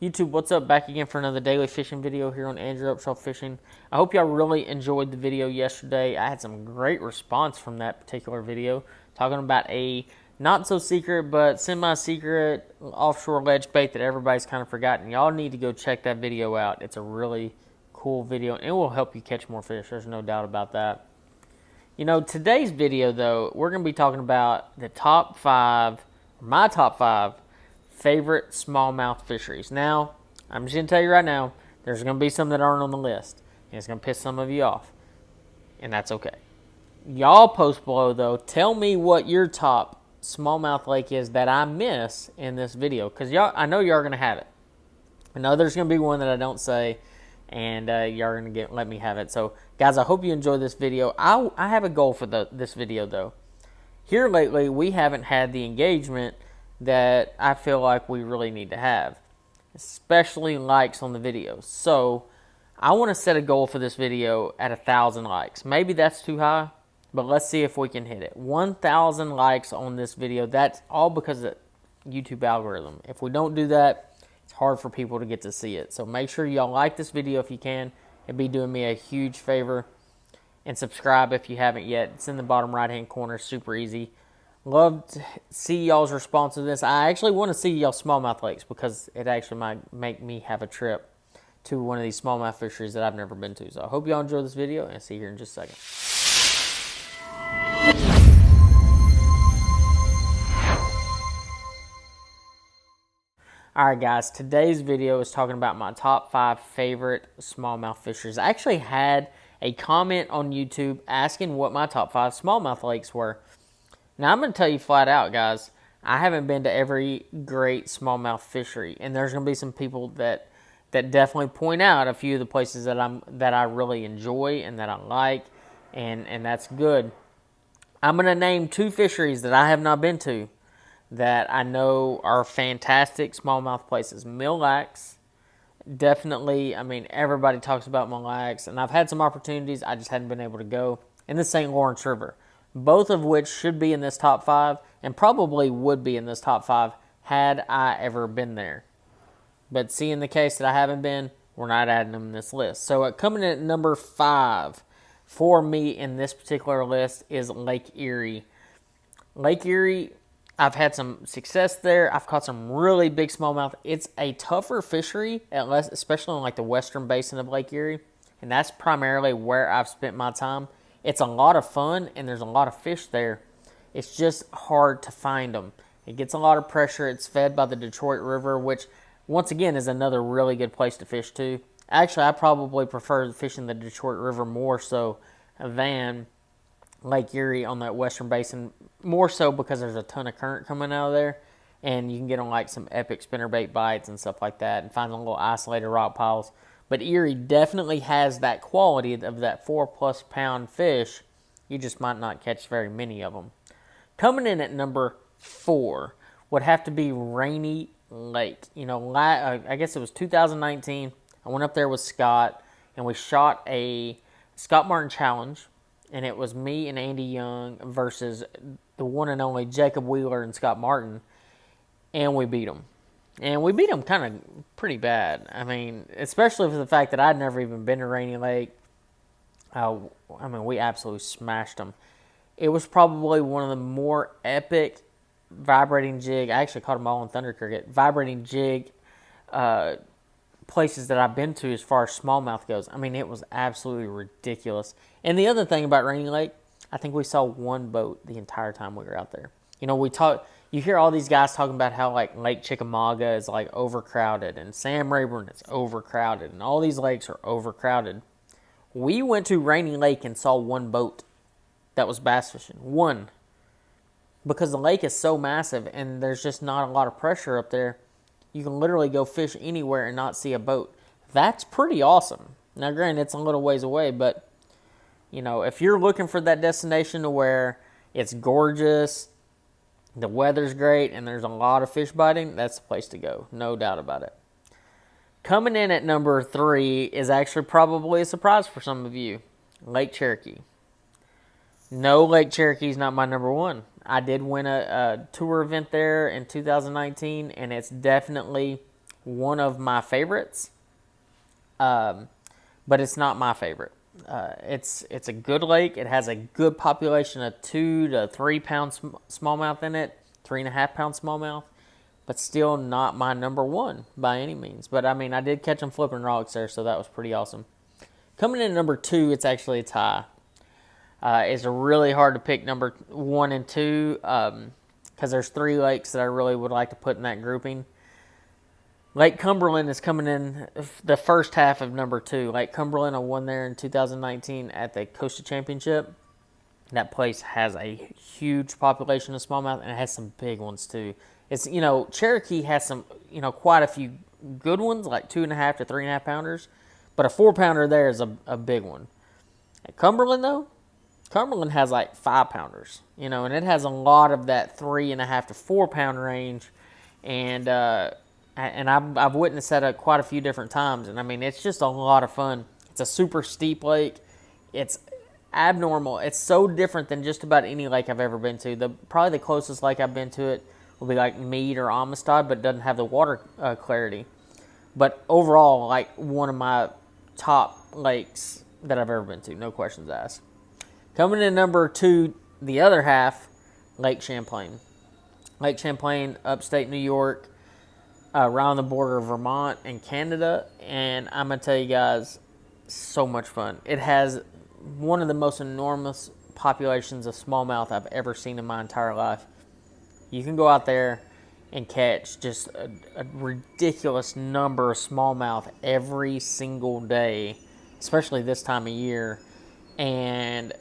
YouTube, what's up? Back again for another daily fishing video here on Andrew Upshaw Fishing. I hope y'all really enjoyed the video yesterday. I had some great response from that particular video, talking about a not so secret but semi-secret offshore ledge bait that everybody's kind of forgotten. Y'all need to go check that video out. It's a really cool video and it will help you catch more fish. There's no doubt about that. You know, today's video though, we're going to be talking about the my top five favorite smallmouth fisheries. Now, I'm just going to tell you right now, there's going to be some that aren't on the list. And it's going to piss some of you off. And that's okay. Y'all post below, though. Tell me what your top smallmouth lake is that I miss in this video. Because I know y'all are going to have it. I know there's going to be one that I don't say. And y'all are going to let me have it. So, guys, I hope you enjoy this video. I have a goal for this video, though. Here lately, we haven't had the engagement that I feel like we really need to have, especially likes on the videos. So I want to set a goal for this video at 1,000 likes. Maybe that's too high, but let's see if we can hit it. 1,000 likes on this video. That's all because of the YouTube algorithm. If we don't do that, it's hard for people to get to see it. So make sure y'all like this video if you can. It'd be doing me a huge favor. And subscribe if you haven't yet. It's in the bottom right hand corner. Super easy. Love to see y'all's response to this. I actually want to see y'all smallmouth lakes because it actually might make me have a trip to one of these smallmouth fisheries that I've never been to. So I hope y'all enjoy this video and I'll see you here in just a second. Alright guys, today's video is talking about my top 5 favorite smallmouth fisheries. I actually had a comment on YouTube asking what my top 5 smallmouth lakes were. Now, I'm going to tell you flat out, guys, I haven't been to every great smallmouth fishery, and there's going to be some people that definitely point out a few of the places that I really enjoy and that I like, and that's good. I'm going to name 2 fisheries that I have not been to that I know are fantastic smallmouth places. Mille Lacs, definitely, I mean, everybody talks about Mille Lacs, and I've had some opportunities, I just hadn't been able to go, and the St. Lawrence River. Both of which should be in this top 5 and probably would be in this top 5 had I ever been there. But seeing the case that I haven't been, we're not adding them in this list. So coming in at number 5 for me in this particular list is Lake Erie. Lake Erie, I've had some success there. I've caught some really big smallmouth. It's a tougher fishery, especially in like the western basin of Lake Erie. And that's primarily where I've spent my time. It's a lot of fun, and there's a lot of fish there. It's just hard to find them. It gets a lot of pressure. It's fed by the Detroit River, which, once again, is another really good place to fish, too. Actually, I probably prefer fishing the Detroit River more so than Lake Erie on that western basin. More so because there's a ton of current coming out of there, and you can get on, like, some epic spinnerbait bites and stuff like that and find some little isolated rock piles. But Erie definitely has that quality of that 4+ pound fish. You just might not catch very many of them. Coming in at number 4 would have to be Rainy Lake. You know, I guess it was 2019. I went up there with Scott, and we shot a Scott Martin challenge. And it was me and Andy Young versus the one and only Jacob Wheeler and Scott Martin. And we beat them. And we beat them kind of pretty bad. I mean, especially for the fact that I'd never even been to Rainy Lake. I mean, we absolutely smashed them. It was probably one of the more epic vibrating jig. I actually caught them all in Thunder Cricket. Vibrating jig places that I've been to as far as smallmouth goes. I mean, it was absolutely ridiculous. And the other thing about Rainy Lake, I think we saw one boat the entire time we were out there. You know, you hear all these guys talking about how, like, Lake Chickamauga is, like, overcrowded, and Sam Rayburn is overcrowded, and all these lakes are overcrowded. We went to Rainy Lake and saw one boat that was bass fishing. One. Because the lake is so massive, and there's just not a lot of pressure up there. You can literally go fish anywhere and not see a boat. That's pretty awesome. Now, granted, it's a little ways away, but, you know, if you're looking for that destination to where it's gorgeous, the weather's great, and there's a lot of fish biting, that's the place to go. No doubt about it. Coming in at number 3 is actually probably a surprise for some of you. Lake Cherokee. No, Lake Cherokee is not my number 1. I did win a tour event there in 2019, and it's definitely one of my favorites, but it's not my favorite. It's a good lake. It has a good population of 2 to 3 pound smallmouth in it, 3.5 pound smallmouth, but still not my number one by any means. But I mean, I did catch them flipping rocks there, so that was pretty awesome. Coming in number 2, it's actually a tie. It's really hard to pick number 1 and 2 because there's 3 lakes that I really would like to put in that grouping. Lake Cumberland is coming in the first half of number 2. Lake Cumberland, I won there in 2019 at the Costa Championship. That place has a huge population of smallmouth, and it has some big ones too. It's, Cherokee has some, quite a few good ones, like 2.5 to 3.5 pounders, but a 4 pounder there is a big one. At Cumberland though, Cumberland has like 5 pounders, and it has a lot of that 3.5 to 4 pound range, and I've witnessed that quite a few different times, and I mean, it's just a lot of fun. It's a super steep lake. It's abnormal. It's so different than just about any lake I've ever been to. Probably the closest lake I've been to it will be like Meade or Amistad, but it doesn't have the water clarity. But overall, like one of my top lakes that I've ever been to, no questions asked. Coming in number 2, the other half, Lake Champlain. Lake Champlain, upstate New York, around the border of Vermont and Canada, and I'm going to tell you guys, so much fun. It has one of the most enormous populations of smallmouth I've ever seen in my entire life. You can go out there and catch just a ridiculous number of smallmouth every single day, especially this time of year, and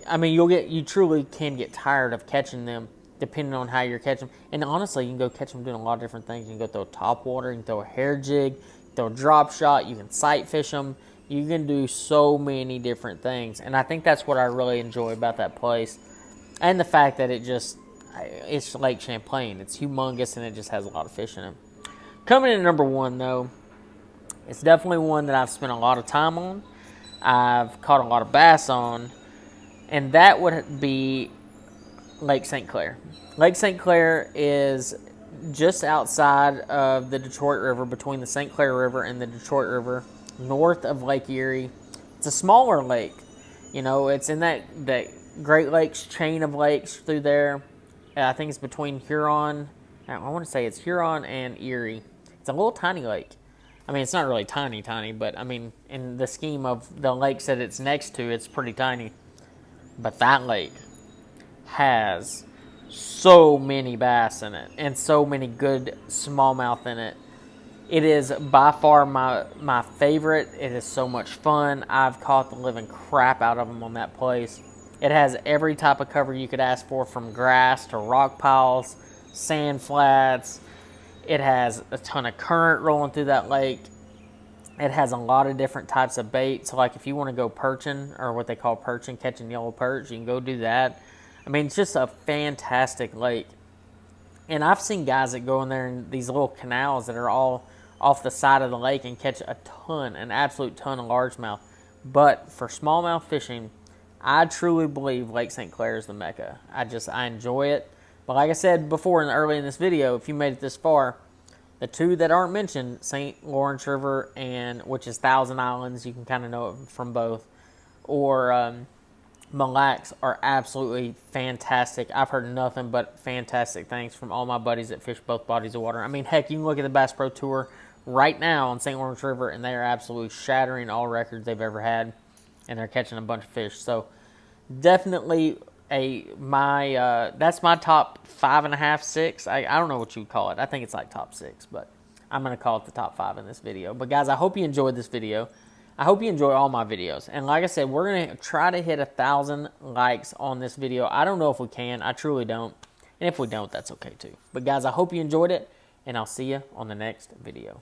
I mean, you truly can get tired of catching them depending on how you're catching them. And honestly, you can go catch them doing a lot of different things. You can go throw top water, you can throw a hair jig, throw a drop shot, you can sight fish them. You can do so many different things. And I think that's what I really enjoy about that place. And the fact that it's Lake Champlain. It's humongous and it just has a lot of fish in it. Coming in at number 1, though, it's definitely one that I've spent a lot of time on. I've caught a lot of bass on. And that would be Lake St. Clair. Lake St. Clair is just outside of the Detroit River, between the St. Clair River and the Detroit River, north of Lake Erie. It's a smaller lake. It's in that Great Lakes chain of lakes through there. I think it's between Huron, I want to say it's Huron and Erie. It's a little tiny lake. I mean, it's not really tiny, but I mean, in the scheme of the lakes that it's next to, it's pretty tiny. But that lake has so many bass in it and so many good smallmouth in it. It is by far my favorite. It is so much fun. I've caught the living crap out of them on that place. It has every type of cover you could ask for, from grass to rock piles, sand flats. It has a ton of current rolling through that lake. It has a lot of different types of bait. So like if you want to go perching, or what they call perching, catching yellow perch, you can go do that. I mean, it's just a fantastic lake. And I've seen guys that go in there in these little canals that are all off the side of the lake and catch an absolute ton of largemouth. But for smallmouth fishing, I truly believe Lake St. Clair is the mecca. I enjoy it. But like I said before early in this video, if you made it this far, the 2 that aren't mentioned, St. Lawrence River, which is Thousand Islands, you can kind of know it from both, or Mille Lacs, are absolutely fantastic. I've heard nothing but fantastic things from all my buddies that fish both bodies of water. I mean, heck, you can look at the Bass Pro Tour right now on St. Lawrence River, and they are absolutely shattering all records they've ever had, and they're catching a bunch of fish. So definitely that's my top 5.5, 6. I don't know what you would call it. I think it's like top 6, but I'm going to call it the top 5 in this video. But guys, I hope you enjoyed this video. I hope you enjoy all my videos. And like I said, we're going to try to hit 1,000 likes on this video. I don't know if we can. I truly don't. And if we don't, that's okay too. But guys, I hope you enjoyed it, and I'll see you on the next video.